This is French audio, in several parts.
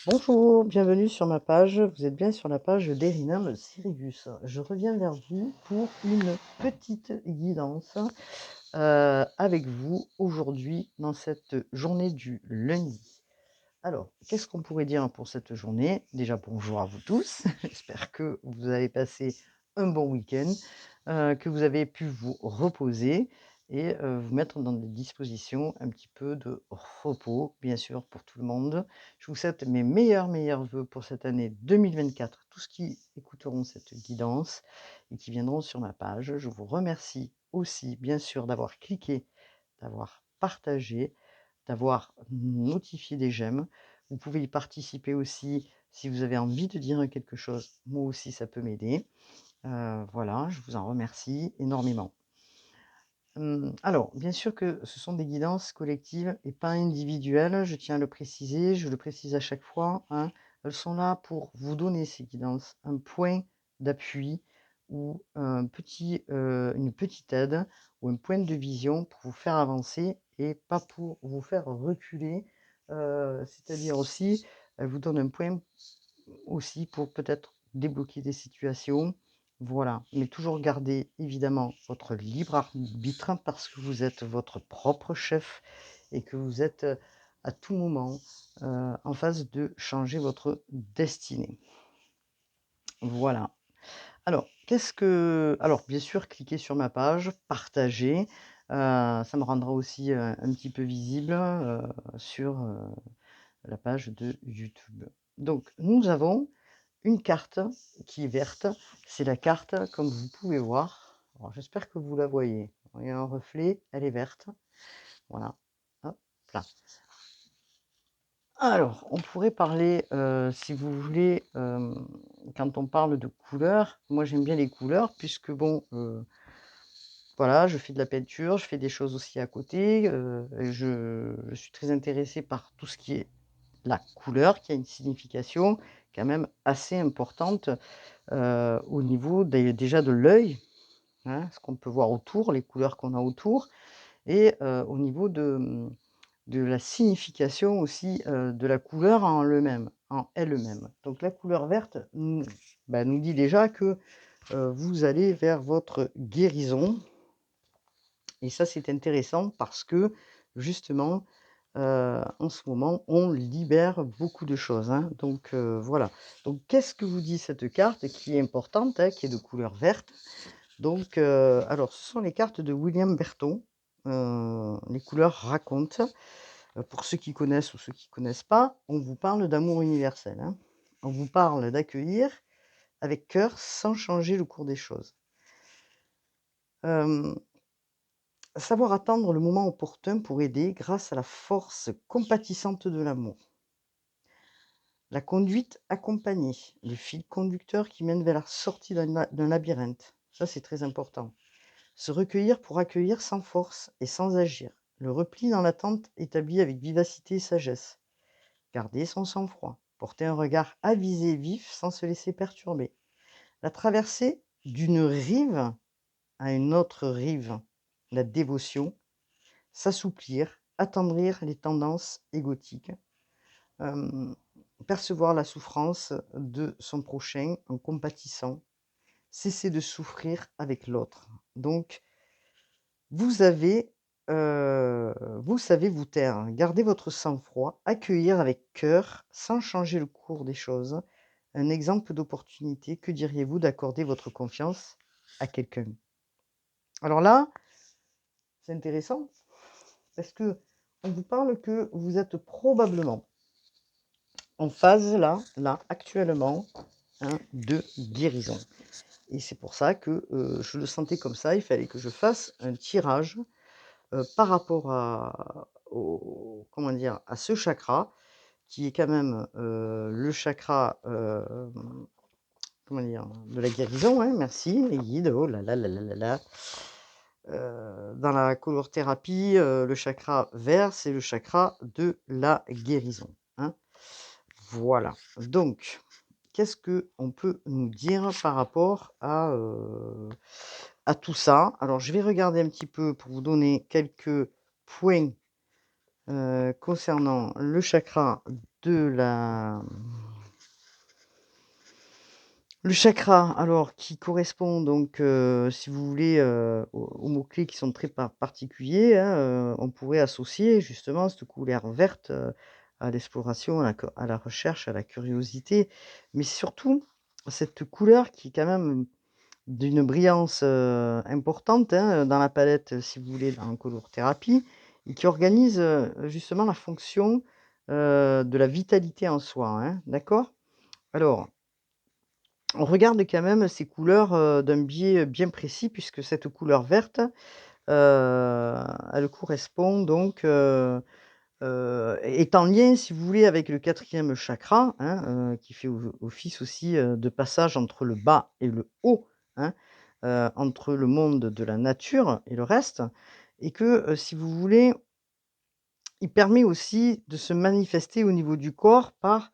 Bonjour, bienvenue sur ma page. Vous êtes bien sur la page d'Erinam Sirius. Je reviens vers vous pour une petite guidance avec vous aujourd'hui dans cette journée du lundi. Alors, qu'est-ce qu'on pourrait dire pour cette journée? Déjà, bonjour à vous tous. J'espère que vous avez passé un bon week-end, que vous avez pu vous reposer et vous mettre dans des dispositions un petit peu de repos, bien sûr, pour tout le monde. Je vous souhaite mes meilleurs vœux pour cette année 2024, tous qui écouteront cette guidance et qui viendront sur ma page. Je vous remercie aussi, bien sûr, d'avoir cliqué, d'avoir partagé, d'avoir notifié des j'aime. Vous pouvez y participer aussi si vous avez envie de dire quelque chose. Moi aussi, ça peut m'aider. Voilà, je vous en remercie énormément. Alors, bien sûr que ce sont des guidances collectives et pas individuelles, je tiens à le préciser, je le précise à chaque fois, hein. Elles sont là pour vous donner ces guidances, un point d'appui ou une petite aide ou un point de vision pour vous faire avancer et pas pour vous faire reculer. C'est-à-dire aussi, elles vous donnent un point aussi pour peut-être débloquer des situations. Voilà, mais toujours garder évidemment votre libre arbitre parce que vous êtes votre propre chef et que vous êtes à tout moment en phase de changer votre destinée. Voilà. Alors bien sûr, cliquez sur ma page, partagez, ça me rendra aussi un petit peu visible sur la page de YouTube. Donc, nous avons une carte qui est verte, c'est la carte comme vous pouvez voir. Alors j'espère que vous la voyez. Il y a un reflet, elle est verte. Voilà. Hop là. Alors, on pourrait parler, si vous voulez, quand on parle de couleurs, moi j'aime bien les couleurs puisque bon, voilà, je fais de la peinture, je fais des choses aussi à côté, et je suis très intéressée par tout ce qui est la couleur, qui a une signification quand même assez importante. Au niveau déjà de l'œil, hein, ce qu'on peut voir autour, les couleurs qu'on a autour et au niveau de la signification aussi, de la couleur en elle-même. Donc la couleur verte nous dit déjà que, vous allez vers votre guérison et ça c'est intéressant parce que justement, en ce moment, on libère beaucoup de choses, hein, donc voilà. Donc qu'est-ce que vous dit cette carte qui est importante, hein, qui est de couleur verte? Donc alors ce sont les cartes de William Berton, les couleurs racontent. Pour ceux qui connaissent ou ceux qui connaissent pas, on vous parle d'amour universel, hein. On vous parle d'accueillir avec cœur sans changer le cours des choses. Hem Savoir attendre le moment opportun pour aider grâce à la force compatissante de l'amour. La conduite accompagnée, le fil conducteur qui mène vers la sortie d'un labyrinthe. Ça, c'est très important. Se recueillir pour accueillir sans force et sans agir. Le repli dans l'attente établi avec vivacité et sagesse. Garder son sang-froid. Porter un regard avisé et vif sans se laisser perturber. La traversée d'une rive à une autre rive. La dévotion. S'assouplir, attendrir les tendances égotiques, hem, percevoir la souffrance de son prochain en compatissant, cesser de souffrir avec l'autre. Donc vous avez, vous savez vous taire, hein. Gardez votre sang-froid, accueillir avec cœur, sans changer le cours des choses. Un exemple d'opportunité, que diriez-vous d'accorder votre confiance à quelqu'un? Alors là, c'est intéressant parce que on vous parle que vous êtes probablement en phase là, actuellement, hein, de guérison et c'est pour ça que, je le sentais comme ça, il fallait que je fasse un tirage, par rapport comment dire? À ce chakra qui est quand même, le chakra, comment dire? De la guérison, hein, merci les guides, oh là là là là là là. Dans la color-thérapie, le chakra vert, c'est le chakra de la guérison, hein. Voilà, donc qu'est-ce qu'on peut nous dire par rapport à tout ça? Alors je vais regarder un petit peu pour vous donner quelques points, concernant le chakra de la le chakra, alors qui correspond donc, si vous voulez, aux mots-clés qui sont très particuliers, hein, on pourrait associer justement cette couleur verte, à l'exploration, à la recherche, à la curiosité, mais surtout cette couleur qui est quand même d'une brillance, importante, hein, dans la palette, si vous voulez, en colorothérapie et qui organise, justement la fonction, de la vitalité en soi, hein, d'accord? Alors, on regarde quand même ces couleurs, d'un biais, bien précis puisque cette couleur verte, elle correspond donc, est en lien, si vous voulez, avec le quatrième chakra, hein, qui fait office aussi, de passage entre le bas et le haut, hein, entre le monde de la nature et le reste et que, si vous voulez, il permet aussi de se manifester au niveau du corps par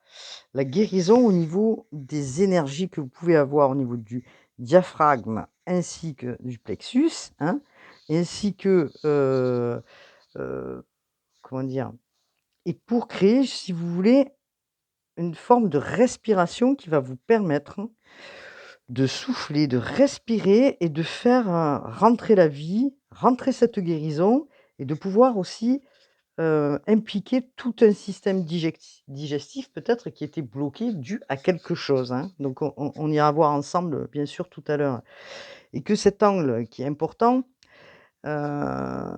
la guérison au niveau des énergies que vous pouvez avoir au niveau du diaphragme ainsi que du plexus, hein, ainsi que, comment dire? Et pour créer, si vous voulez, une forme de respiration qui va vous permettre de souffler, de respirer et de faire, rentrer la vie, rentrer cette guérison et de pouvoir aussi, impliquer tout un système digestif peut-être qui était bloqué dû à quelque chose, hein. Donc on ira voir ensemble, bien sûr, tout à l'heure et que cet angle qui est important, comment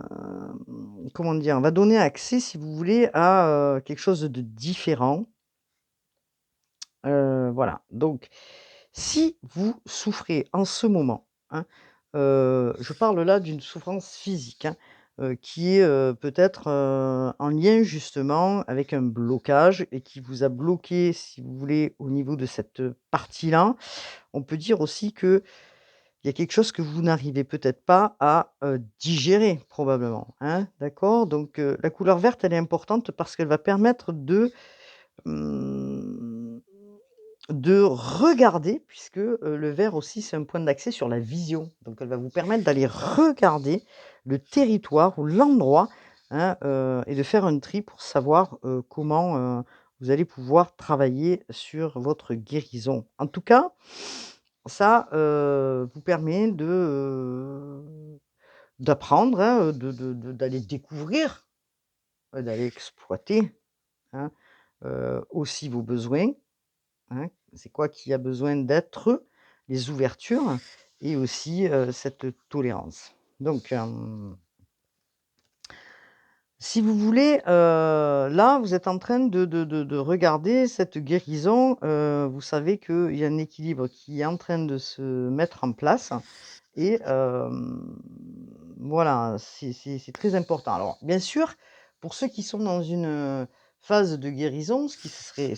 dire? Va donner accès, si vous voulez, à, quelque chose de différent. Voilà, donc si vous souffrez en ce moment, hein, je parle là d'une souffrance physique, hein, qui est, peut-être, en lien justement avec un blocage et qui vous a bloqué, si vous voulez, au niveau de cette, partie-là. On peut dire aussi qu'il y a quelque chose que vous n'arrivez peut-être pas à, digérer probablement, hein, d'accord? Donc, la couleur verte, elle est importante parce qu'elle va permettre mmh de regarder puisque, le vert aussi, c'est un point d'accès sur la vision. Donc elle va vous permettre d'aller regarder le territoire ou l'endroit, hein, et de faire un tri pour savoir, comment, vous allez pouvoir travailler sur votre guérison. En tout cas, ça, vous permet d'apprendre, hein, d'aller découvrir, d'aller exploiter, hein, aussi vos besoins. Hein, c'est quoi qui a besoin d'être, les ouvertures et aussi, cette tolérance. Donc, si vous voulez, là, vous êtes en train de regarder cette guérison, vous savez qu'il y a un équilibre qui est en train de se mettre en place et voilà, c'est très important. Alors bien sûr, pour ceux qui sont dans une, phase de guérison, ce qui serait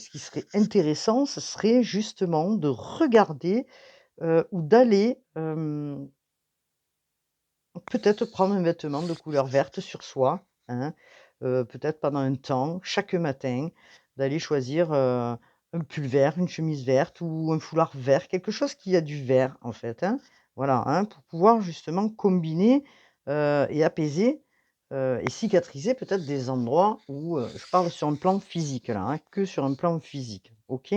intéressant, ce serait justement de regarder, ou d'aller, peut-être prendre un vêtement de couleur verte sur soi, hein, peut-être pendant un temps, chaque matin, d'aller choisir, un pull vert, une chemise verte ou un foulard vert, quelque chose qui a du vert en fait, hein. Voilà, hein, pour pouvoir justement combiner, et apaiser, et cicatriser peut-être des endroits où, je parle sur un plan physique là, hein, que sur un plan physique, OK?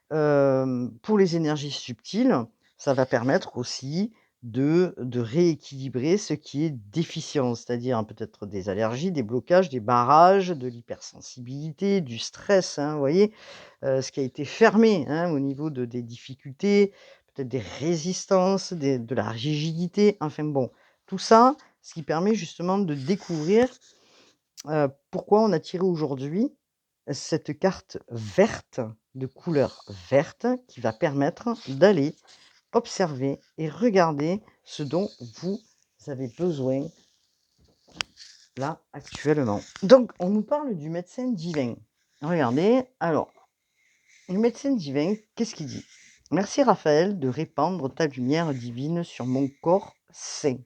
Pour les énergies subtiles, ça va permettre aussi de rééquilibrer ce qui est déficient, c'est-à-dire hein, peut-être des allergies, des blocages, des barrages, de l'hypersensibilité, du stress, hein, vous voyez? Ce qui a été fermé, hein, au niveau des difficultés, peut-être des résistances, de la rigidité, enfin bon, tout ça, ce qui permet justement de découvrir, pourquoi on a tiré aujourd'hui cette carte verte, de couleur verte, qui va permettre d'aller observer et regarder ce dont vous avez besoin là, actuellement. Donc, on nous parle du médecin divin. Regardez, alors, le médecin divin, qu'est-ce qu'il dit? Merci Raphaël de répandre ta lumière divine sur mon corps sain.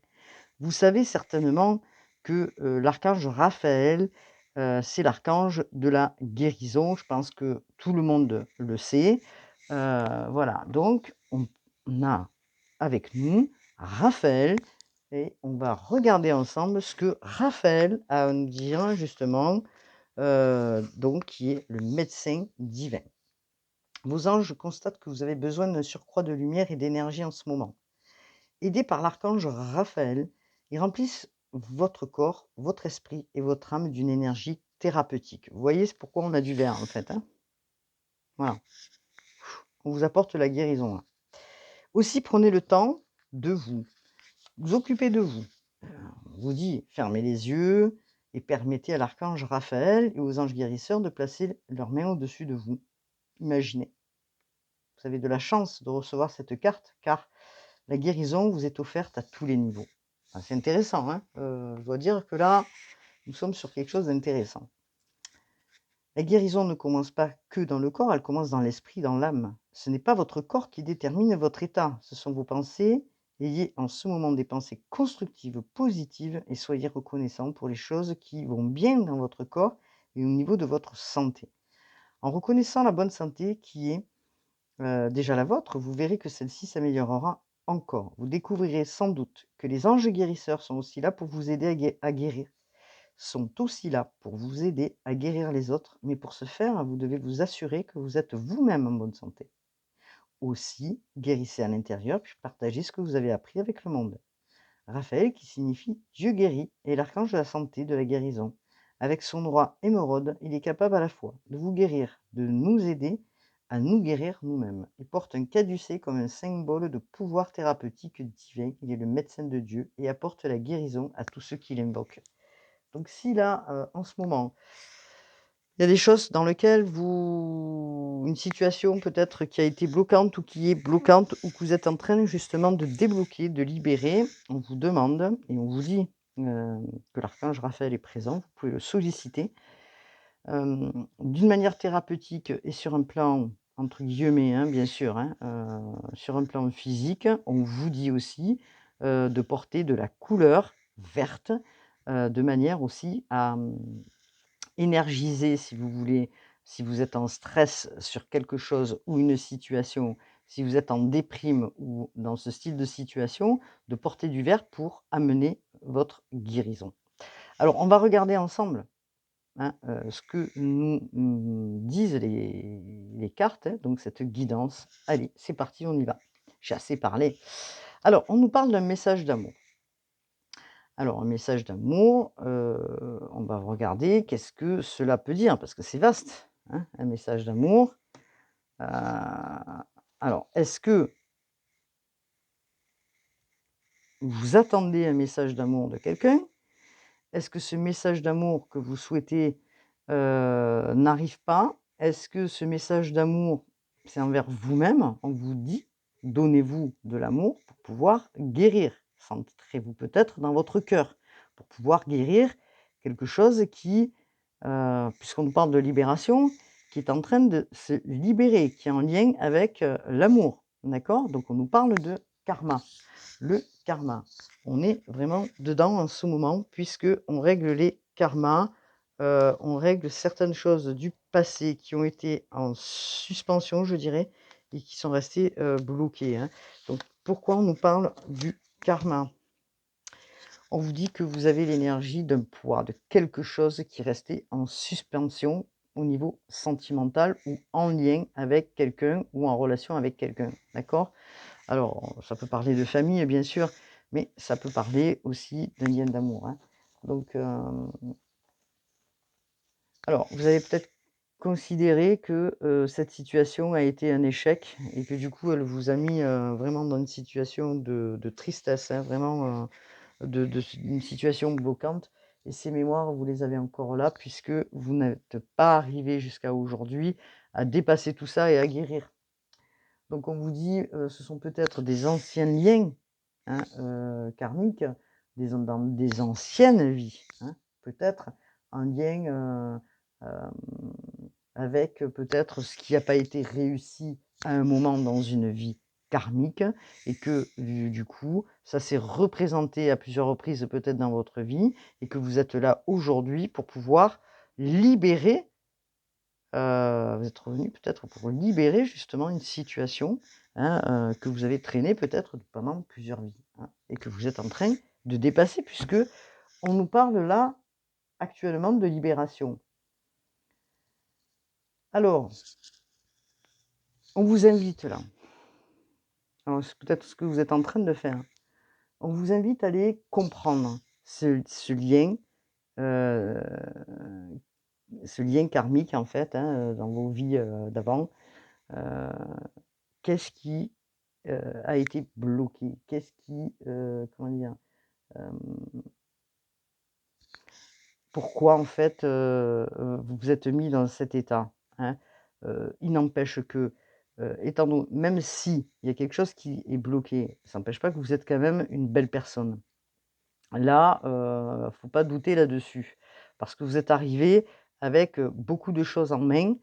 Vous savez certainement que, l'archange Raphaël, c'est l'archange de la guérison. Je pense que tout le monde le sait. Voilà, donc on a avec nous Raphaël et on va regarder ensemble ce que Raphaël a à nous dire justement, donc qui est le médecin divin. Vos anges constatent que vous avez besoin d'un surcroît de lumière et d'énergie en ce moment. Aidés par l'archange Raphaël, ils remplissent votre corps, votre esprit et votre âme d'une énergie thérapeutique. Vous voyez, c'est pourquoi on a du vert en fait, hein. Voilà, on vous apporte la guérison, là. Aussi, prenez le temps de vous occuper de vous. On vous dit, fermez les yeux et permettez à l'archange Raphaël et aux anges guérisseurs de placer leurs mains au-dessus de vous. Imaginez. Vous avez de la chance de recevoir cette carte, car la guérison vous est offerte à tous les niveaux. Ah, c'est intéressant, hein, je dois dire que là, nous sommes sur quelque chose d'intéressant. La guérison ne commence pas que dans le corps, elle commence dans l'esprit, dans l'âme. Ce n'est pas votre corps qui détermine votre état, ce sont vos pensées. Ayez en ce moment des pensées constructives, positives, et soyez reconnaissant pour les choses qui vont bien dans votre corps et au niveau de votre santé. En reconnaissant la bonne santé qui est déjà la vôtre, vous verrez que celle-ci s'améliorera encore. Vous découvrirez sans doute que les anges guérisseurs sont aussi là pour vous aider à guérir, sont aussi là pour vous aider à guérir les autres, mais pour ce faire, vous devez vous assurer que vous êtes vous-même en bonne santé. Aussi, guérissez à l'intérieur, puis partagez ce que vous avez appris avec le monde. Raphaël, qui signifie Dieu guérit, est l'archange de la santé, de la guérison. Avec son roi émeraude, il est capable à la fois de vous guérir, de nous aider à nous guérir nous-mêmes. Il porte un caducée comme un symbole de pouvoir thérapeutique divin. Il est le médecin de Dieu et apporte la guérison à tous ceux qui l'invoquent. Donc si là, en ce moment, il y a des choses dans lesquelles une situation peut-être qui a été bloquante ou qui est bloquante ou que vous êtes en train justement de débloquer, de libérer, on vous demande et on vous dit que l'archange Raphaël est présent, vous pouvez le solliciter d'une manière thérapeutique et sur un plan entre guillemets, hein, bien sûr, hein, sur un plan physique. On vous dit aussi de porter de la couleur verte de manière aussi à énergiser, si vous voulez, si vous êtes en stress sur quelque chose ou une situation, si vous êtes en déprime ou dans ce style de situation, de porter du vert pour amener votre guérison. Alors, on va regarder ensemble hein, ce que nous disent les cartes, hein, donc cette guidance. Allez, c'est parti, on y va. J'ai assez parlé. Alors, on nous parle d'un message d'amour. Alors, un message d'amour, on va regarder qu'est-ce que cela peut dire, parce que c'est vaste, hein, un message d'amour. Heu, alors, est-ce que vous attendez un message d'amour de quelqu'un? Est-ce que ce message d'amour que vous souhaitez, n'arrive pas? Est-ce que ce message d'amour, c'est envers vous-même? On vous dit: «Donnez-vous de l'amour pour pouvoir guérir». Centrez-vous peut-être dans votre cœur pour pouvoir guérir quelque chose qui, puisqu'on nous parle de libération, qui est en train de se libérer, qui est en lien avec, l'amour, d'accord? Donc on nous parle de karma. Le karma. On est vraiment dedans en ce moment puisque on règle les karmas, on règle certaines choses du passé qui ont été en suspension, je dirais, et qui sont restées, bloquées, hein. Donc pourquoi on nous parle du karma? On vous dit que vous avez l'énergie d'un poids, de quelque chose qui restait en suspension au niveau sentimental ou en lien avec quelqu'un ou en relation avec quelqu'un, d'accord? Alors, ça peut parler de famille, bien sûr, mais ça peut parler aussi d'un lien d'amour, hein. Donc, alors, vous avez peut-être considéré que, cette situation a été un échec et que du coup, elle vous a mis, vraiment dans une situation de tristesse, hein, vraiment, une situation bloquante et ces mémoires, vous les avez encore là puisque vous n'êtes pas arrivé jusqu'à aujourd'hui à dépasser tout ça et à guérir. Donc on vous dit, ce sont peut-être des anciens liens, hein, karmiques, dans des anciennes vies, hein, peut-être un lien, hem, avec, peut-être ce qui a pas été réussi à un moment dans une vie karmique et que du coup, ça s'est représenté à plusieurs reprises peut-être dans votre vie et que vous êtes là aujourd'hui pour pouvoir libérer. Vous êtes revenu peut-être pour libérer justement une situation, hein, que vous avez traînée peut-être pendant plusieurs vies, hein, et que vous êtes en train de dépasser puisque on nous parle là, actuellement, de libération. Alors, on vous invite là, alors c'est peut-être ce que vous êtes en train de faire. On vous invite à aller comprendre ce lien, heu, ce lien karmique en fait, hein, dans vos vies, d'avant. Heu, qu'est-ce qui, a été bloqué? Qu'est-ce qui, comment dire? Hem, pourquoi en fait, vous vous êtes mis dans cet état, hein? Il n'empêche que, étant don même si il y a quelque chose qui est bloqué, ça n'empêche pas que vous êtes quand même une belle personne. Là, faut pas douter là-dessus. Parce que vous êtes arrivé avec, beaucoup de choses en main,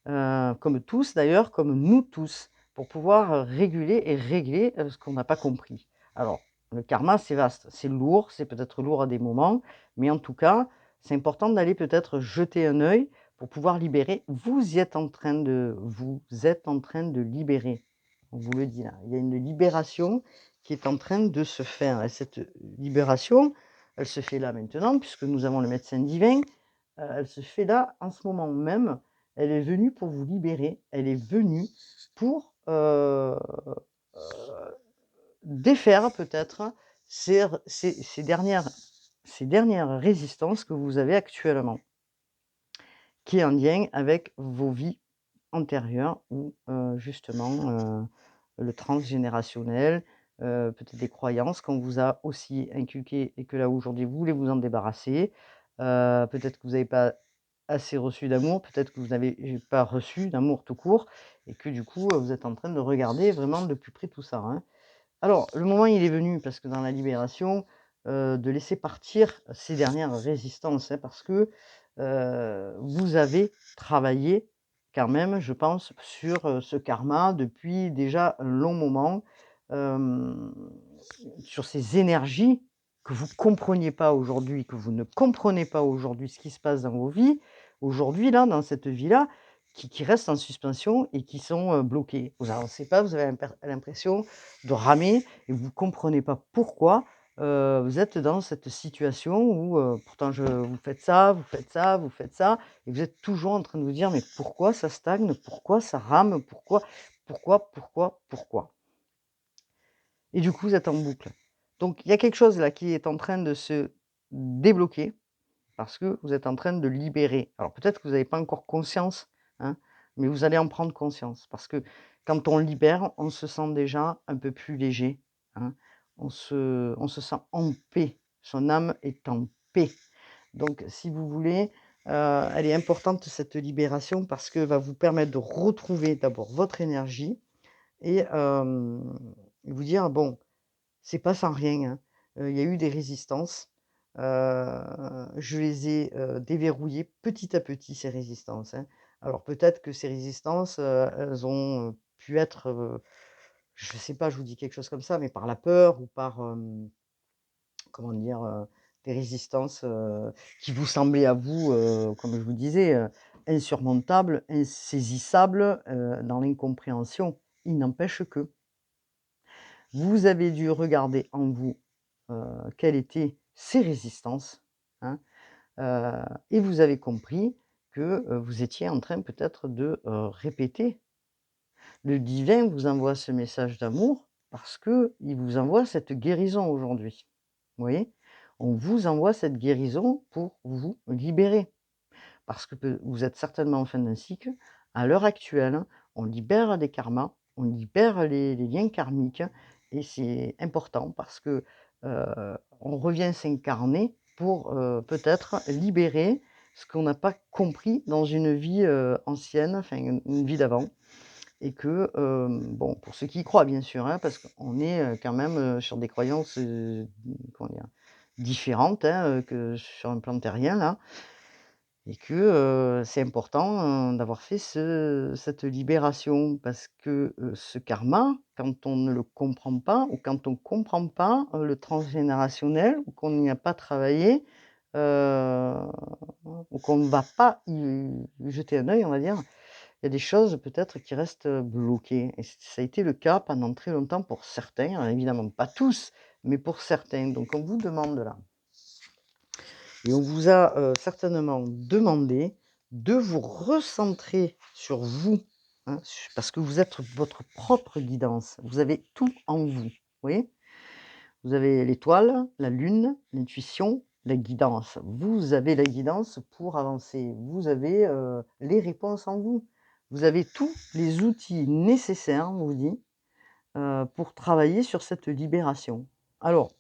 comme tous d'ailleurs, comme nous tous, pour pouvoir, réguler et régler, ce qu'on n'a pas compris. Alors, le karma, c'est vaste, c'est lourd, c'est peut-être lourd à des moments, mais en tout cas, c'est important d'aller peut-être jeter un œil pour pouvoir libérer. Vous êtes en train de libérer. On vous le dit là, il y a une libération qui est en train de se faire et cette libération, elle se fait là maintenant puisque nous avons le médecin divin, elle se fait là en ce moment même. Elle est venue pour vous libérer, elle est venue pour, défaire peut-être ces dernières résistances que vous avez actuellement, qui est en lien avec vos vies antérieures ou, justement, le transgénérationnel, peut-être des croyances qu'on vous a aussi inculquées et que là aujourd'hui vous voulez vous en débarrasser. Peut-être que vous n'avez pas assez reçu d'amour, peut-être que vous n'avez pas reçu d'amour tout court et que du coup, vous êtes en train de regarder vraiment de plus près tout ça, hein. Alors, le moment il est venu parce que dans la libération, de laisser partir ces dernières résistances, hein, parce que, vous avez travaillé quand même, je pense, sur, ce karma depuis déjà un long moment, hem, sur ces énergies que vous compreniez pas aujourd'hui, que vous ne comprenez pas aujourd'hui ce qui se passe dans vos vies, aujourd'hui là, dans cette vie-là, qui restent en suspension et qui sont, bloquées. Vous avancez pas, vous avez l'impression de ramer et vous comprenez pas pourquoi, vous êtes dans cette situation où, pourtant vous faites ça, vous faites ça, vous faites ça et vous êtes toujours en train de vous dire: «Mais pourquoi ça stagne? Pourquoi ça rame? Pourquoi? Pourquoi? Pourquoi? Pourquoi?» Et du coup, vous êtes en boucle. Donc il y a quelque chose là qui est en train de se débloquer parce que vous êtes en train de libérer. Alors peut-être que vous n'avez pas encore conscience, hein, mais vous allez en prendre conscience parce que quand on libère, on se sent déjà un peu plus léger, hein. On se sent en paix. Son âme est en paix. Donc si vous voulez, elle est importante cette libération parce que va vous permettre de retrouver d'abord votre énergie et vous dire: «Bon, c'est pas sans rien, hein. Il y a eu des résistances, je les ai, déverrouillées petit à petit ces résistances, hein. Alors peut-être que ces résistances, elles ont, pu être, je sais pas, je vous dis quelque chose comme ça, mais par la peur ou par, comment dire? Des résistances, qui vous semblaient à vous, comme je vous disais, insurmontables, insaisissables, dans l'incompréhension. Il n'empêche que vous avez dû regarder en vous, quelles étaient ces résistances, hein, et vous avez compris que, vous étiez en train peut-être de, répéter. Le divin vous envoie ce message d'amour parce qu'il vous envoie cette guérison aujourd'hui. Vous voyez? On vous envoie cette guérison pour vous libérer. Parce que vous êtes certainement en fin d'un cycle. À l'heure actuelle, on libère des karmas, on libère les liens karmiques et c'est important parce que, on revient s'incarner pour, peut-être libérer ce qu'on n'a pas compris dans une vie, ancienne, enfin une vie d'avant et que, bon, pour ceux qui y croient bien sûr, hein, parce qu'on est, quand même, sur des croyances, comment dire? Différentes, hein, que sur un plan terrien là et que, c'est important, d'avoir fait cette libération parce que, ce karma, quand on ne le comprend pas ou quand on ne comprend pas, le transgénérationnel ou qu'on n'y a pas travaillé, heu, ou qu'on ne va pas y jeter un œil, on va dire, il y a des choses peut-être qui restent, bloquées et ça a été le cas pendant très longtemps pour certains, hein, évidemment pas tous, mais pour certains. Donc on vous demande là et on vous a, certainement demandé de vous recentrer sur vous, hein, parce que vous êtes votre propre guidance. Vous avez tout en vous, voyez? Vous avez l'étoile, la lune, l'intuition, la guidance. Vous avez la guidance pour avancer. Vous avez, les réponses en vous. Vous avez tous les outils nécessaires, on vous dit, pour travailler sur cette libération. Alors,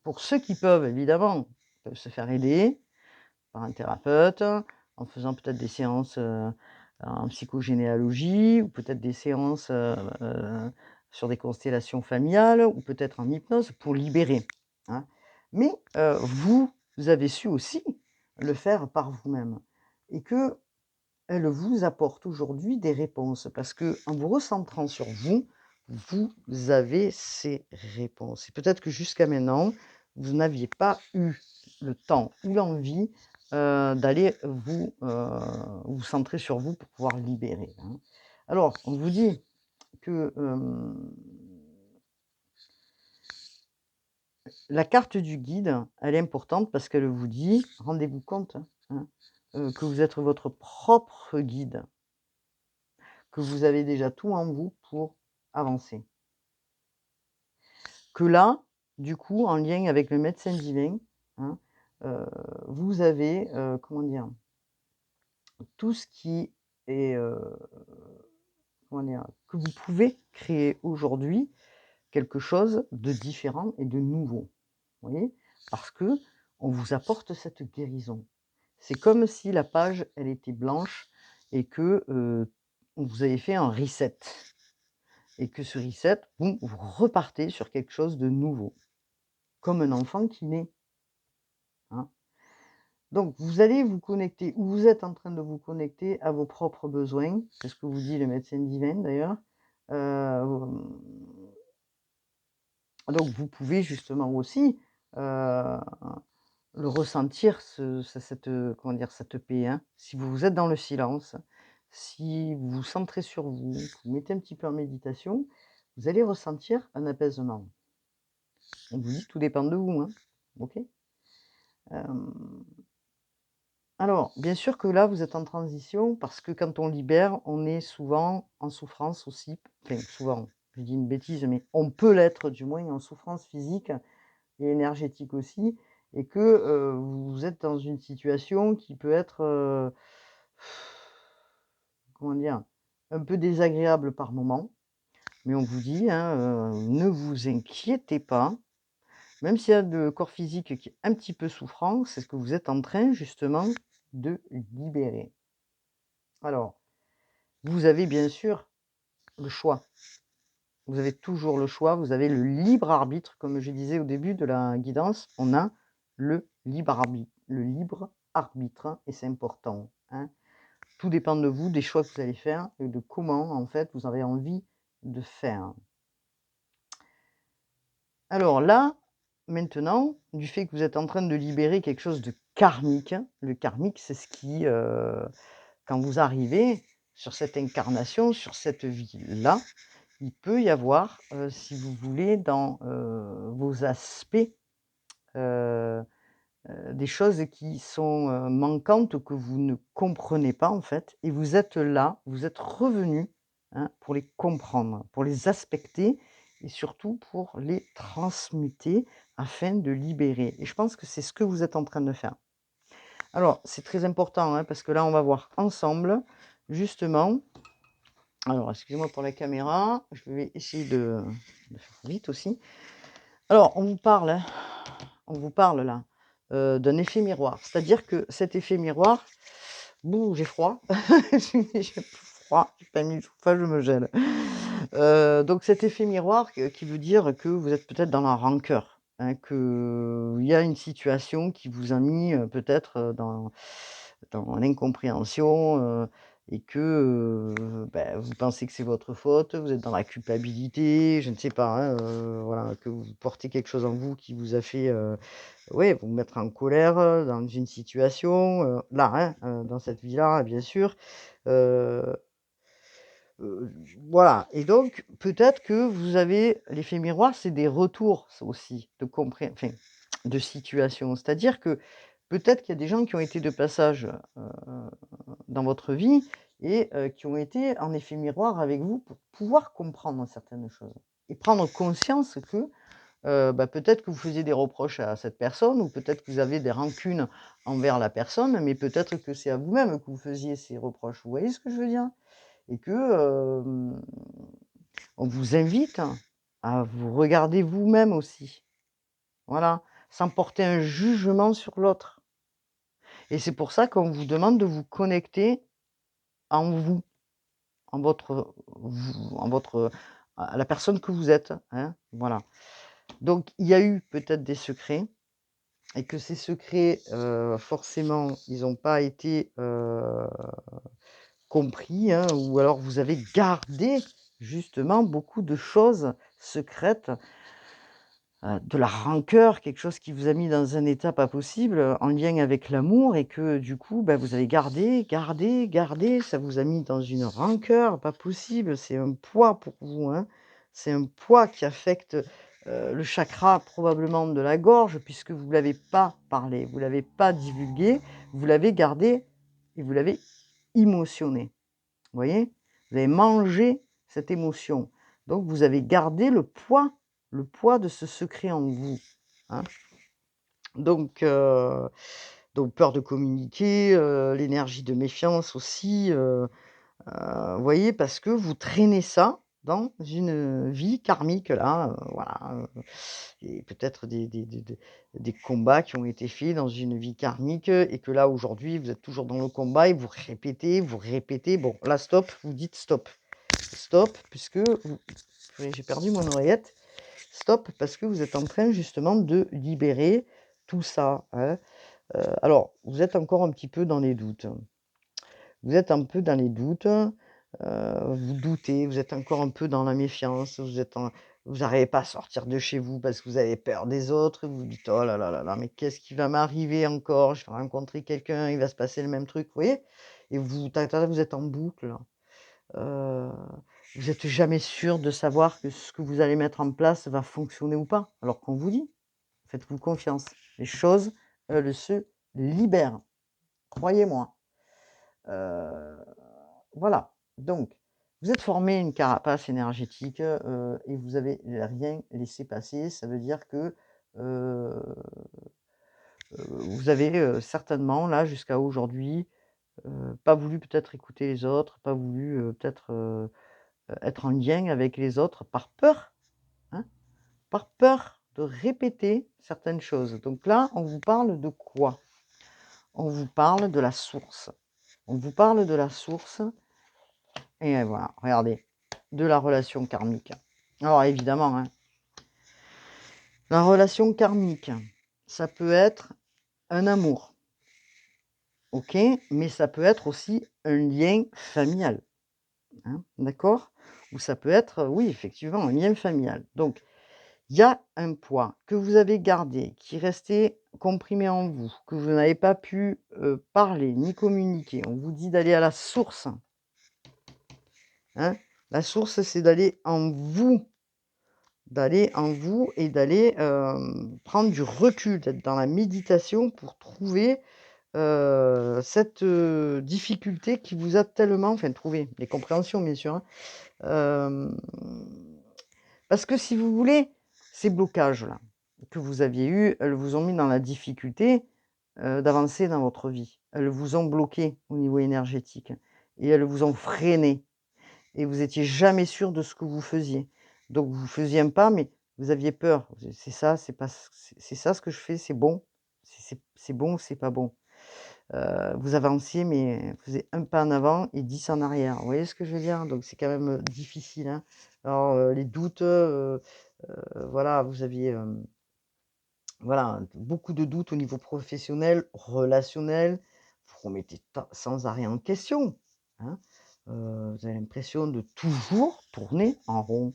pour ceux qui peuvent, évidemment, peuvent se faire aider par un thérapeute, en faisant peut-être des séances, en psychogénéalogie ou peut-être des séances, sur des constellations familiales ou peut-être en hypnose pour libérer, hein. Mais, vous avez su aussi le faire par vous-même et qu'elle vous apporte aujourd'hui des réponses parce qu'en vous recentrant sur vous, vous avez ces réponses et peut-être que jusqu'à maintenant, vous n'aviez pas eu le temps ou l'envie, d'aller vous centrer sur vous pour pouvoir libérer, hein. Alors, on vous dit que, la carte du guide, elle est importante parce qu'elle vous dit, rendez-vous compte, hein, que vous êtes votre propre guide, que vous avez déjà tout en vous pour avancer. Que là, du coup, en lien avec le médecin divin, hein, heu, vous avez, comment dire? Tout ce qui est, comment dire? Que vous pouvez créer aujourd'hui quelque chose de différent et de nouveau. Vous voyez? Parce que on vous apporte cette guérison. C'est comme si la page, elle était blanche et que, on vous avait fait un reset et que ce reset, boum, vous repartez sur quelque chose de nouveau, comme un enfant qui naît, hein. Donc vous allez vous connecter ou vous êtes en train de vous connecter à vos propres besoins, c'est ce que vous dit le médecin divin d'ailleurs. Hem, donc vous pouvez justement aussi, heu le ressentir cette, comment dire? Cette paix, hein. Si vous êtes dans le silence, si vous vous centrez sur vous, que vous mettez un petit peu en méditation, vous allez ressentir un apaisement. On vous dit tout dépend de vous, hein. OK? Hem, alors bien sûr que là, vous êtes en transition parce que quand on libère, on est souvent en souffrance aussi. Enfin souvent, je dis une bêtise, mais on peut l'être du moins en souffrance physique et énergétique aussi et que, vous êtes dans une situation qui peut être, comment dire? Un peu désagréable par moment, mais on vous dit, hein, ne vous inquiétez pas, même s'il y a le corps physique qui est un petit peu souffrant, c'est ce que vous êtes en train justement de libérer. Alors, vous avez bien sûr le choix. Vous avez toujours le choix, vous avez le libre arbitre, comme je disais au début de la guidance, on a le libre arbitre hein, et c'est important, hein. Tout dépend de vous, des choix que vous allez faire et de comment, en fait, vous avez envie de faire. Alors là, maintenant, du fait que vous êtes en train de libérer quelque chose de karmique, le karmique, c'est ce qui, quand vous arrivez sur cette incarnation, sur cette vie-là, il peut y avoir, si vous voulez, dans, vos aspects, heu des choses qui sont, manquantes, que vous ne comprenez pas, en fait et vous êtes là, vous êtes revenu, hein, pour les comprendre, pour les aspecter et surtout pour les transmuter afin de libérer et je pense que c'est ce que vous êtes en train de faire. Alors, c'est très important, hein, parce que là, on va voir ensemble, justement alors excusez-moi pour la caméra, je vais essayer de faire vite aussi. Alors, on vous parle là, d'un effet miroir. C'est-à-dire que cet effet miroir, bouh, j'ai froid, j'ai froid, j'ai pas mis le chauffage, je me gèle. Donc cet effet miroir qui veut dire que vous êtes peut-être dans la rancœur, hein, qu'il y a une situation qui vous a mis, peut-être, dans l'incompréhension, et que, vous pensez que c'est votre faute, vous êtes dans la culpabilité, je ne sais pas, hein, voilà, que vous portez quelque chose en vous qui vous a fait, ouais, vous mettre en colère, dans une situation, là, hein, dans cette vie-là, bien sûr, heu voilà et donc peut-être que vous avez l'effet miroir, c'est des retours, ça aussi, de compré enfin, de situation. C'est-à-dire que peut-être qu'il y a des gens qui ont été de passage, dans votre vie et qui ont été en effet miroir avec vous pour pouvoir comprendre certaines choses et prendre conscience que, bah, peut-être que vous faisiez des reproches à cette personne ou peut-être que vous avez des rancunes envers la personne, mais peut-être que c'est à vous-même que vous faisiez ces reproches. Vous voyez ce que je veux dire? Et que, on vous invite à vous regarder vous-même aussi. Voilà, sans porter un jugement sur l'autre. Et c'est pour ça qu'on vous demande de vous connecter en vous, en votre à la personne que vous êtes, hein, voilà. Donc il y a eu peut-être des secrets et que ces secrets, forcément, ils n'ont pas été, compris, hein, ou alors vous avez gardé justement beaucoup de choses secrètes. De la rancœur, quelque chose qui vous a mis dans un état pas possible, en lien avec l'amour et que du coup, bah, vous avez gardé, gardé, gardé, ça vous a mis dans une rancœur pas possible. C'est un poids pour vous, hein. C'est un poids qui affecte, le chakra probablement de la gorge puisque vous ne l'avez pas parlé, vous ne l'avez pas divulgué, vous l'avez gardé et vous l'avez émotionné. Vous voyez? Vous avez mangé cette émotion. Donc vous avez gardé le poids de ce secret en vous, hein. Donc donc peur de communiquer, l'énergie de méfiance aussi, vous voyez? Parce que vous traînez ça dans une vie karmique là, voilà, et peut-être des combats qui ont été faits dans une vie karmique, et que là aujourd'hui vous êtes toujours dans le combat et vous répétez, vous répétez. Bon là stop, vous dites stop. Stop puisque vous j'ai perdu mon oreillette. Stop parce que vous êtes en train justement de libérer tout ça, hein. Alors vous êtes encore un petit peu dans les doutes. Vous êtes un peu dans les doutes, vous doutez, vous êtes encore un peu dans la méfiance, vous n'arrivez pas à sortir de chez vous parce que vous avez peur des autres, vous vous dites: «Oh là là là là, mais qu'est-ce qui va m'arriver encore? Je vais rencontrer quelqu'un, il va se passer le même truc», vous voyez? Et vous êtes en boucle là. Heu, vous êtes jamais sûr de savoir que ce que vous allez mettre en place va fonctionner ou pas, alors qu'on vous dit: «Faites-vous confiance, les choses, elles se libèrent, croyez-moi». Heu Voilà, donc vous êtes formé une carapace énergétique, et vous avez rien laissé passer. Ça veut dire que, heu vous avez, certainement là jusqu'à aujourd'hui, pas voulu peut-être écouter les autres, pas voulu, peut-être, être en lien avec les autres par peur, hein, par peur de répéter certaines choses. Donc là, on vous parle de quoi? On vous parle de la source. On vous parle de la source. Et voilà, regardez, de la relation karmique. Alors évidemment, hein, la relation karmique, ça peut être un amour, OK? Mais ça peut être aussi un lien familial, hein, d'accord? Ou ça peut être, oui, effectivement, un lien familial. Donc, il y a un poids que vous avez gardé, qui restait comprimé en vous, que vous n'avez pas pu, parler ni communiquer. On vous dit d'aller à la source, hein. La source, c'est d'aller en vous et d'aller, prendre du recul, d'être dans la méditation pour trouver, cette, difficulté qui vous a tellement, enfin trouver, les compréhensions bien sûr, hein. Hem, Parce que si vous voulez, ces blocages-là que vous aviez eus, elles vous ont mis dans la difficulté, d'avancer dans votre vie. Elles vous ont bloqué au niveau énergétique et elles vous ont freiné. Et vous étiez jamais sûr de ce que vous faisiez. Donc vous faisiez un pas, mais vous aviez peur. C'est ça, c'est pas c'est ça ce que je fais, c'est bon? C'est bon ou c'est pas bon? Vous avanciez, mais vous faisiez un pas en avant et 10 en arrière. Vous voyez ce que je veux dire? Donc c'est quand même, difficile, hein. Alors, les doutes, voilà, vous aviez, voilà, beaucoup de doutes au niveau professionnel, relationnel. Vous remettez ta sans arrêt en question, hein. Vous avez l'impression de toujours tourner en rond.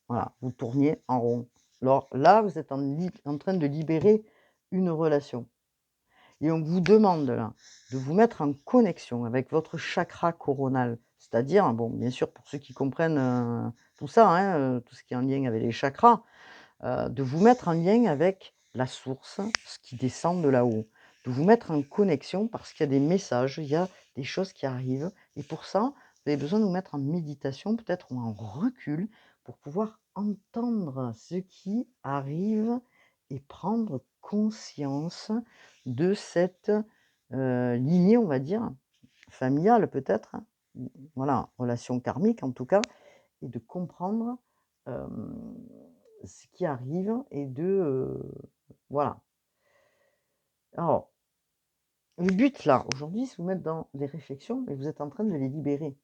Voilà, vous tourniez en rond. Alors là, vous êtes en train de libérer une relation et on vous demande là, de vous mettre en connexion avec votre chakra coronal. C'est-à-dire, bon, bien sûr, pour ceux qui comprennent, tout ça, hein, tout ce qui est en lien avec les chakras, de vous mettre en lien avec la source, ce qui descend de là-haut. de vous mettre en connexion parce qu'il y a des messages, il y a des choses qui arrivent et pour ça, vous avez besoin de vous mettre en méditation peut-être ou en recul pour pouvoir entendre ce qui arrive et prendre conscience de cette, lignée, on va dire, familiale peut-être, hein. Voilà, relation karmique en tout cas et de comprendre, hem, ce qui arrive et de, voilà. Alors, le but là, aujourd'hui, c'est vous mettre dans des réflexions et vous êtes en train de les libérer.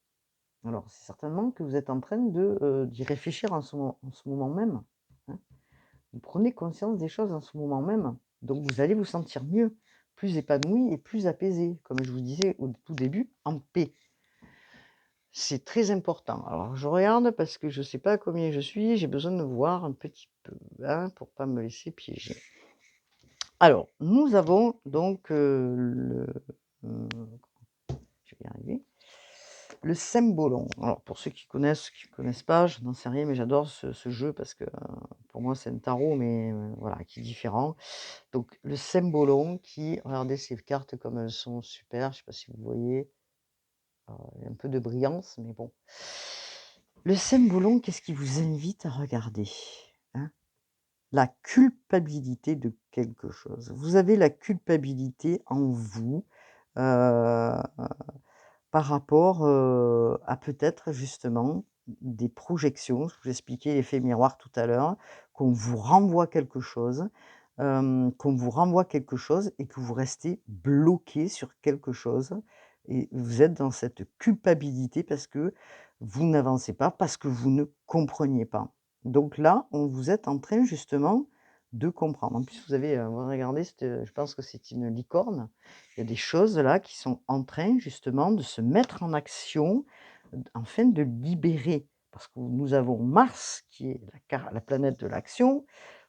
Alors, c'est certainement que vous êtes en train de, d'y réfléchir en ce moment même, hein. Vous prenez conscience des choses en ce moment même, donc vous allez vous sentir mieux, plus épanoui et plus apaisé, comme je vous disais au tout début, en paix. C'est très important. Alors je regarde parce que je ne sais pas combien je suis, j'ai besoin de voir un petit peu, hein, pour pas me laisser piéger. Alors, nous avons donc, mmh, je vais y arriver, le cembolon. Alors pour ceux qui connaissent pas, je n'en sais rien, mais j'adore ce jeu parce que, pour moi c'est un tarot, mais, voilà, qui est différent. Donc le cembolon qui regardez ces cartes comme elles sont super, je ne sais pas si vous voyez, il y a un peu de brillance, mais bon. Le cembolon, qu'est-ce qui vous invite à regarder? Hein? La culpabilité de quelque chose. Vous avez la culpabilité en vous, heu, par rapport, à peut-être justement des projections. Je vous expliquais l'effet miroir tout à l'heure, qu'on vous renvoie quelque chose, qu'on vous renvoie quelque chose et que vous restez bloqué sur quelque chose et vous êtes dans cette culpabilité parce que vous n'avancez pas, parce que vous ne compreniez pas. Donc là, vous êtes en train justement de comprendre. En plus, vous avez, regardez, je pense que c'est une licorne. Il y a des choses là qui sont en train justement de se mettre en action, afin de libérer. Parce que nous avons Mars qui est la planète de l'action,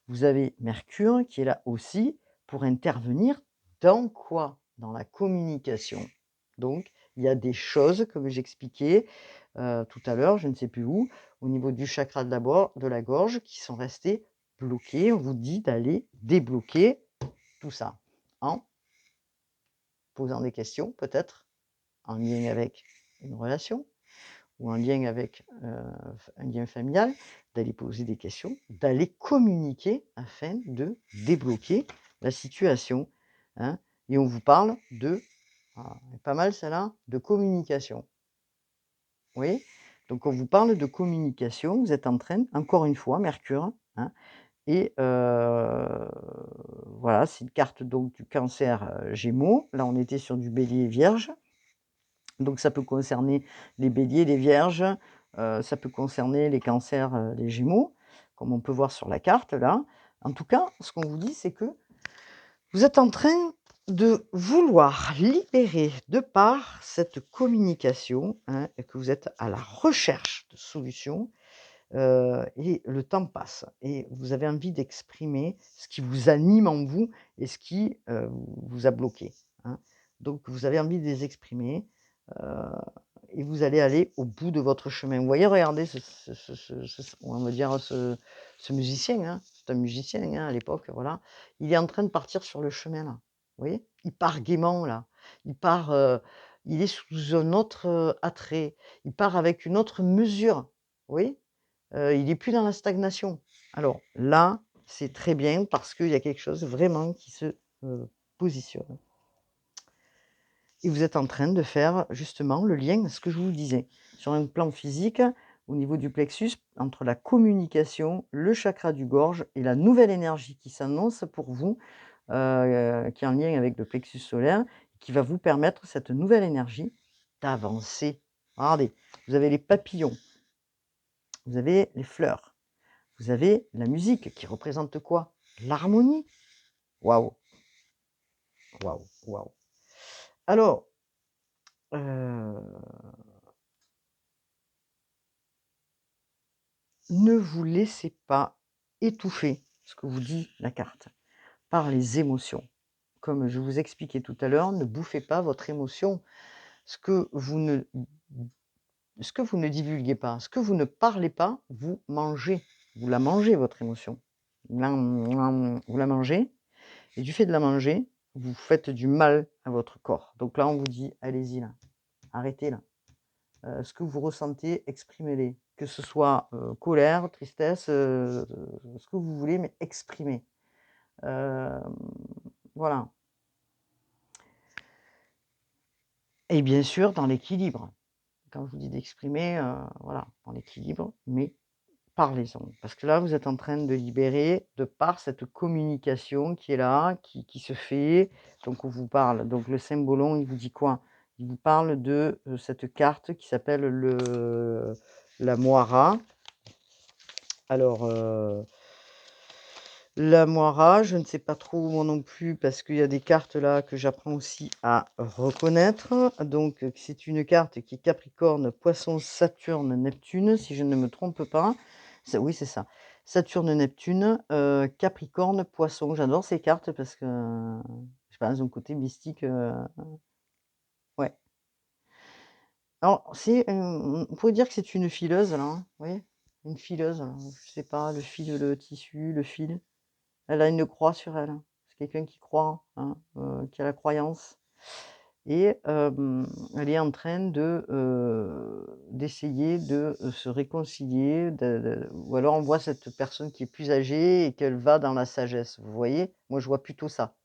vous avez Mercure qui est là aussi pour intervenir dans quoi? Dans la communication. Donc il y a des choses, comme j'expliquais, tout à l'heure, je ne sais plus où, au niveau du chakra de la gorge qui sont restés bloqués. On vous dit d'aller débloquer tout ça, en posant des questions peut-être, en lien avec une relation ou en lien avec, un lien familial, d'aller poser des questions, d'aller communiquer afin de débloquer la situation, hein. Et on vous parle de, ah, pas mal celle-là, de communication. Oui, donc on vous parle de communication, vous êtes en train, encore une fois, Mercure, hein, et voilà, c'est une carte donc du Cancer, Gémeaux. Là, on était sur du Bélier, Vierge. Donc ça peut concerner les Béliers, les Vierges, ça peut concerner les Cancers, les Gémeaux, comme on peut voir sur la carte là. En tout cas, ce qu'on vous dit, c'est que vous êtes en train de vouloir libérer de par cette communication, hein, et que vous êtes à la recherche de solutions, et le temps passe et vous avez envie d'exprimer ce qui vous anime en vous et ce qui, vous a bloqué, hein. Donc vous avez envie de les exprimer, heu et vous allez aller au bout de votre chemin. Vous voyez, regardez on va dire ce musicien, hein, c'est un musicien, hein, à l'époque, voilà. Il est en train de partir sur le chemin là, vous voyez? Il part gaiement là, il part, il est sous un autre, attrait, il part avec une autre mesure, vous voyez? Il est plus dans la stagnation. Alors là, c'est très bien parce qu'il y a quelque chose vraiment qui se, positionne. Et vous êtes en train de faire justement le lien, ce que je vous disais, sur un plan physique, au niveau du plexus, entre la communication, le chakra du gorge et la nouvelle énergie qui s'annonce pour vous, qui est en lien avec le plexus solaire, qui va vous permettre, cette nouvelle énergie, d'avancer. Regardez, vous avez les papillons, vous avez les fleurs, vous avez la musique qui représente quoi? L'harmonie. Waouh, waouh, waouh. Alors, heu ne vous laissez pas étouffer, ce que vous dit la carte, par les émotions. Comme je vous expliquais tout à l'heure, ne bouffez pas votre émotion. Ce que vous ne ce que vous ne divulguez pas, ce que vous ne parlez pas, vous mangez. Vous la mangez votre émotion. Vous la mangez et du fait de la manger, vous faites du mal à votre corps. Donc là, on vous dit: «Allez-y là, arrêtez là». Ce que vous ressentez, exprimez-les. Que ce soit, colère, tristesse, ce que vous voulez, mais exprimez. Hem, voilà et bien sûr dans l'équilibre. Quand je vous dis d'exprimer, voilà, dans l'équilibre, mais parlez-en. Parce que là, vous êtes en train de libérer de par cette communication qui est là, qui se fait. Donc on vous parle donc le cymbolon, il vous dit quoi? Il vous parle de, cette carte qui s'appelle la Moira. Alors, la Moira, je ne sais pas trop moi non plus parce qu'il y a des cartes là que j'apprends aussi à reconnaître. Donc, c'est une carte qui est Capricorne, Poisson, Saturne, Neptune, si je ne me trompe pas. Oui, c'est ça. Saturne, Neptune, Capricorne, Poisson. J'adore ces cartes parce que, je sais pas, elles ont un côté mystique, ouais. Alors c'est, on pourrait dire que c'est une fileuse là, hein, vous voyez? Une fileuse, je sais pas, le tissu, le fil. Elle a une croix sur elle, hein. C'est quelqu'un qui croit, hein, qui a la croyance et elle est en train d'essayer de, se réconcilier, ou alors on voit cette personne qui est plus âgée et qu'elle va dans la sagesse, vous voyez? Moi, je vois plutôt ça.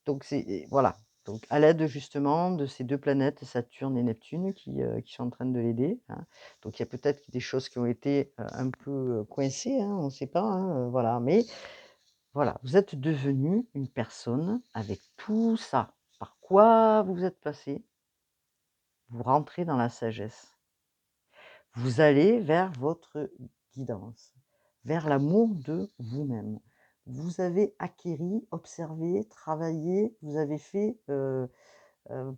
Donc c'est voilà, donc à l'aide justement de ces 2 planètes, Saturne et Neptune qui sont en train de l'aider, hein. Donc il y a peut-être des choses qui ont été, un peu, coincées, hein, on ne sait pas, hein, voilà, mais voilà, vous êtes devenu une personne avec tout ça. Par quoi vous êtes passé, vous rentrez dans la sagesse. Vous allez vers votre guidance, vers l'amour de vous-même. Vous avez acquéri, observé, travaillé, vous avez fait,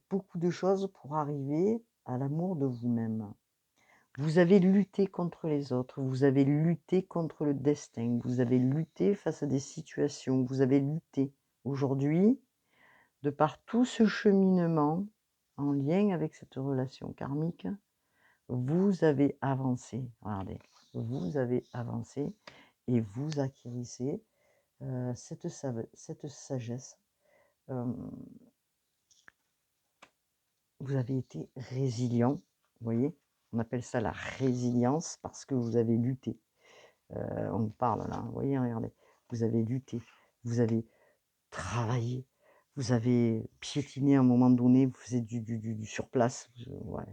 beaucoup de choses pour arriver à l'amour de vous-même. Vous avez lutté contre les autres, vous avez lutté contre le destin, vous avez lutté face à des situations, vous avez lutté. Aujourd'hui, de par tout ce cheminement en lien avec cette relation karmique, vous avez avancé. Regardez, vous avez avancé et vous acquérissez cette sagesse. Vous avez été résilient, vous voyez? On appelle ça la résilience parce que vous avez lutté. On parle là, vous voyez, regardez, vous avez lutté, vous avez travaillé, vous avez piétiné à un moment donné, vous faisiez du sur place, ouais.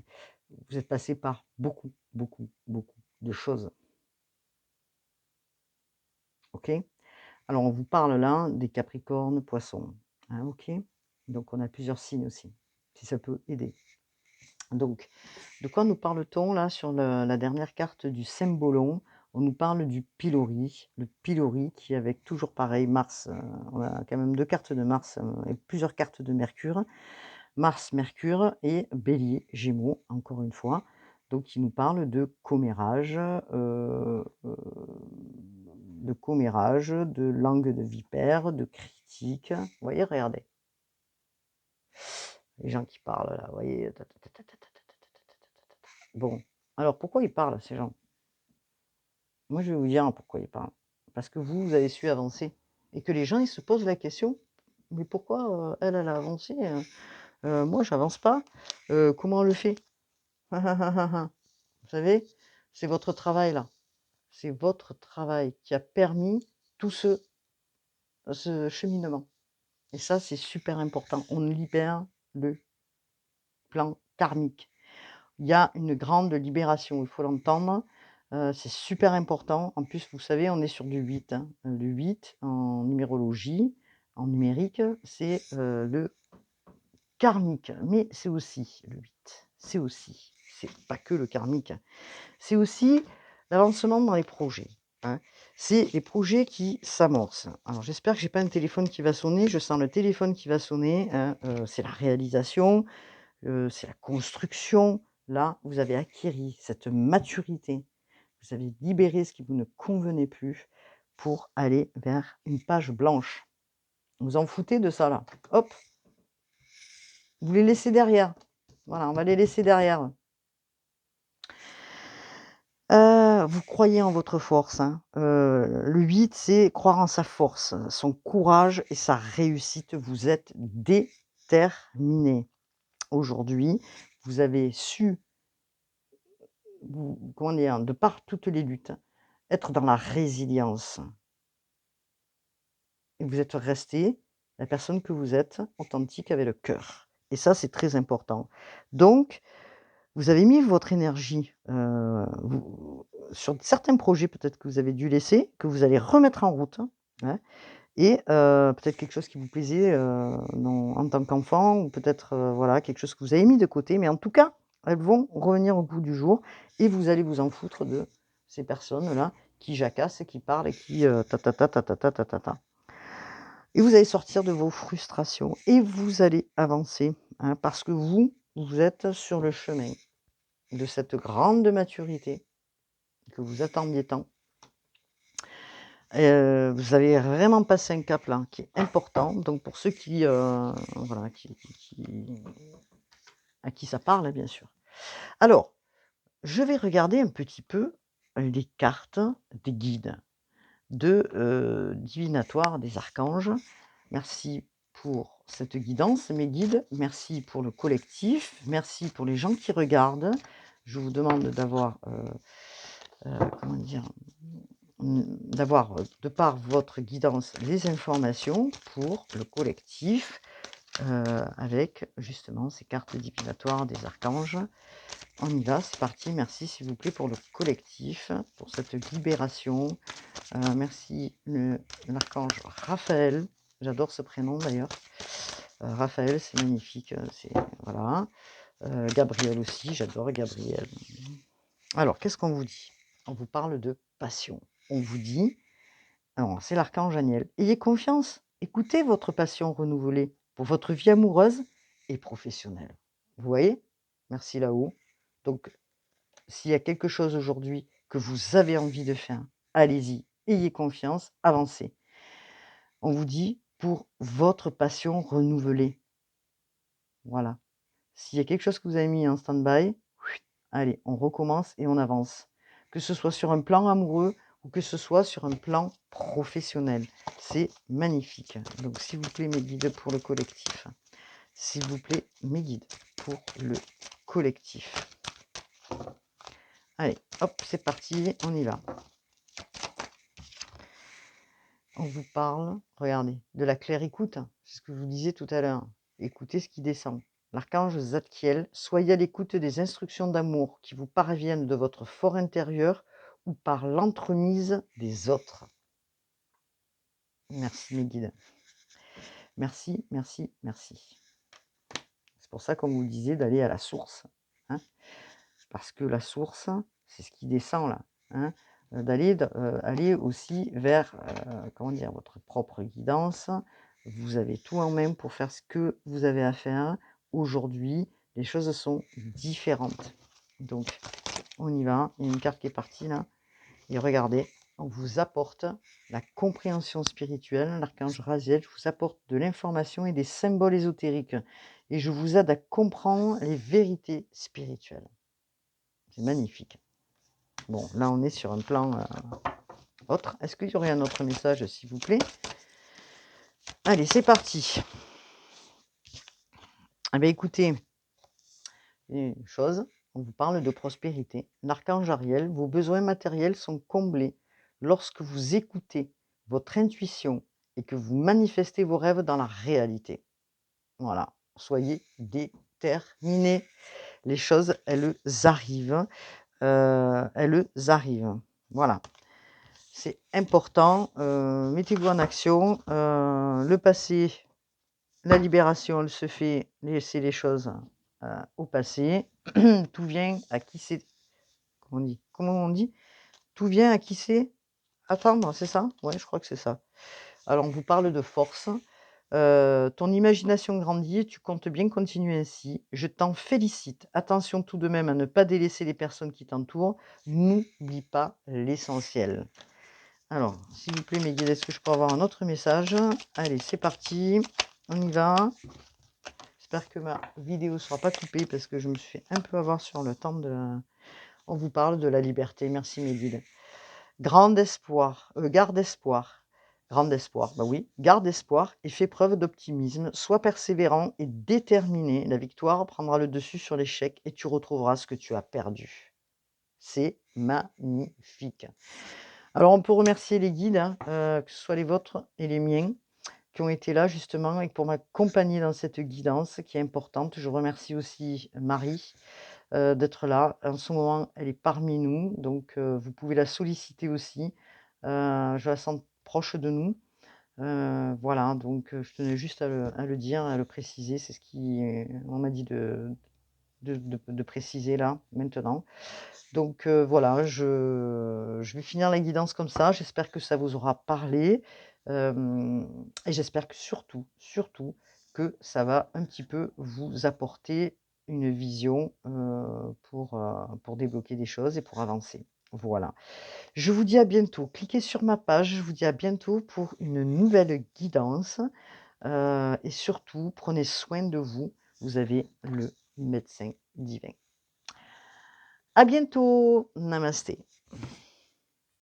Vous êtes passé par beaucoup, beaucoup, beaucoup de choses, OK? Alors on vous parle là des Capricornes, Poissons, hein, OK? Donc on a plusieurs signes aussi, si ça peut aider. Donc, de quoi nous parle-t-on là sur la dernière carte du cymbolon? On nous parle du pilori, le pilori qui avec toujours pareil Mars, on a quand même 2 cartes de Mars, et plusieurs cartes de Mercure. Mars, Mercure et Bélier, Gémeaux, encore une fois. Donc qui nous parle de commérage, de langue de vipère, de critique. Vous voyez, regardez, les gens qui parlent là, vous voyez? Ta ta ta ta ta ta ta ta ta ta ta ta. Bon, alors pourquoi ils parlent ces gens? Moi je vais vous dire pourquoi ils parlent. Parce que vous, vous avez su avancer et que les gens, ils se posent la question: «Mais pourquoi, elle, elle a avancé, moi j'avance pas, comment on le fait?» Vous savez, c'est votre travail là. C'est votre travail qui a permis tout ce cheminement et ça, c'est super important. On libère le plan karmique. Il y a une grande libération, il faut l'entendre, c'est super important. En plus, vous savez, on est sur du 8, hein. Le 8 en numérologie, en numérique, c'est, le karmique, mais c'est aussi le 8. C'est pas que le karmique. C'est aussi l'avancement dans les projets, hein. C'est les projets qui s'amorcent. Alors j'espère que j'ai pas un téléphone qui va sonner, je sens le téléphone qui va sonner, hein, c'est la réalisation, c'est la construction. Là, vous avez acquéri cette maturité. Vous avez libéré ce qui vous ne convenait plus pour aller vers une page blanche. Vous en foutez de ça là. Hop, vous les laissez derrière. Voilà, on va les laisser derrière. vous croyez en votre force, hein. Le 8, c'est croire en sa force, son courage et sa réussite. Vous êtes déterminé. Aujourd'hui, vous avez su, comment dire? De par toutes les luttes, être dans la résilience et vous êtes resté la personne que vous êtes, authentique avec le cœur et ça, c'est très important. Donc vous avez mis votre énergie, sur certains projets peut-être que vous avez dû laisser, que vous allez remettre en route, hein et peut-être quelque chose qui vous plaisait, en tant qu'enfant ou peut-être, voilà, quelque chose que vous avez mis de côté, mais en tout cas, elles vont revenir au goût du jour et vous allez vous en foutre de ces personnes-là qui jacassent et qui parlent et qui, ta ta ta ta ta ta ta ta ta et vous allez sortir de vos frustrations et vous allez avancer, hein, parce que vous êtes sur le chemin de cette grande maturité que vous attendiez tant. Vous avez vraiment passé un cap là qui est important. Donc pour ceux qui, voilà, à qui ça parle, hein, bien sûr. Alors, je vais regarder un petit peu les cartes des guides divinatoire des archanges. Merci pour cette guidance, mes guides. Merci pour le collectif. Merci pour les gens qui regardent. Je vous demande d'avoir, comment dire? D'avoir, de par votre guidance, les informations pour le collectif, avec justement ces cartes divinatoires des archanges. On y va, c'est parti. Merci s'il vous plaît pour le collectif, pour cette libération. Merci l'archange Raphaël. J'adore ce prénom d'ailleurs. Raphaël, c'est magnifique. C'est voilà. Gabriel aussi, j'adore Gabriel. Alors, qu'est-ce qu'on vous dit? On vous parle de passion. On vous dit, alors c'est l'archange Aniel, ayez confiance, écoutez votre passion renouvelée pour votre vie amoureuse et professionnelle. Vous voyez? Merci là-haut. Donc, s'il y a quelque chose aujourd'hui que vous avez envie de faire, allez-y, ayez confiance, avancez. On vous dit pour votre passion renouvelée. Voilà. S'il y a quelque chose que vous avez mis en stand-by, allez, on recommence et on avance. Que ce soit sur un plan amoureux ou que ce soit sur un plan professionnel. C'est magnifique. Donc, s'il vous plaît, mes guides pour le collectif. S'il vous plaît, mes guides pour le collectif. Allez, hop, c'est parti, on y va. On vous parle, regardez, de la claire écoute. C'est ce que je vous disais tout à l'heure. Écoutez ce qui descend. L'archange Zadkiel, soyez à l'écoute des instructions d'amour qui vous parviennent de votre fort intérieur ou par l'entremise des autres. Merci mes guides. Merci, merci, merci. C'est pour ça qu'on vous disait d'aller à la source. Hein, parce que la source, c'est ce qui descend là. Hein, aller aussi vers, comment dire, votre propre guidance. Vous avez tout en main pour faire ce que vous avez à faire. Aujourd'hui, les choses sont différentes. Donc, on y va. Il y a une carte qui est partie là. Et regardez, on vous apporte la compréhension spirituelle. L'archange Raziel, je vous apporte de l'information et des symboles ésotériques. Et je vous aide à comprendre les vérités spirituelles. C'est magnifique. Bon, là, on est sur un plan autre. Est-ce qu'il y aurait un autre message, s'il vous plaît? Allez, c'est parti. Eh bien, écoutez, une chose, on vous parle de prospérité. L'archange Ariel, vos besoins matériels sont comblés lorsque vous écoutez votre intuition et que vous manifestez vos rêves dans la réalité. Voilà, soyez déterminés. Les choses, elles arrivent. Elles arrivent. Voilà. C'est important. Mettez-vous en action. Le passé, la libération, elle se fait. Laissez les choses au passé. Tout vient à qui c'est. Comment on dit? Tout vient à qui c'est attendre, c'est ça? Ouais, je crois que c'est ça. Alors, on vous parle de force. Ton imagination grandit, tu comptes bien continuer ainsi. Je t'en félicite. Attention tout de même à ne pas délaisser les personnes qui t'entourent. N'oublie pas l'essentiel. Alors, s'il vous plaît, mes guides, est-ce que je peux avoir un autre message? Allez, c'est parti. On y va. J'espère que ma vidéo ne sera pas coupée parce que je me suis fait un peu avoir sur le temps de... on vous parle de la liberté. Merci mes guides. Grand espoir, garde espoir. Grand espoir, bah oui, garde espoir et fais preuve d'optimisme. Sois persévérant et déterminé. La victoire prendra le dessus sur l'échec et tu retrouveras ce que tu as perdu. C'est magnifique. Alors on peut remercier les guides, hein, que ce soit les vôtres et les miens, qui ont été là justement et pour m'accompagner dans cette guidance qui est importante. Je remercie aussi Marie, d'être là. En ce moment, elle est parmi nous, donc vous pouvez la solliciter aussi. Je la sens proche de nous. Voilà, donc je tenais juste à le dire, à le préciser. C'est ce qui on m'a dit de préciser là, maintenant. Donc voilà, je vais finir la guidance comme ça. J'espère que ça vous aura parlé, et j'espère que surtout, surtout que ça va un petit peu vous apporter une vision, pour débloquer des choses et pour avancer. Voilà. Je vous dis à bientôt. Cliquez sur ma page. Je vous dis à bientôt pour une nouvelle guidance, et surtout prenez soin de vous. Vous avez le médecin divin. À bientôt. Namasté.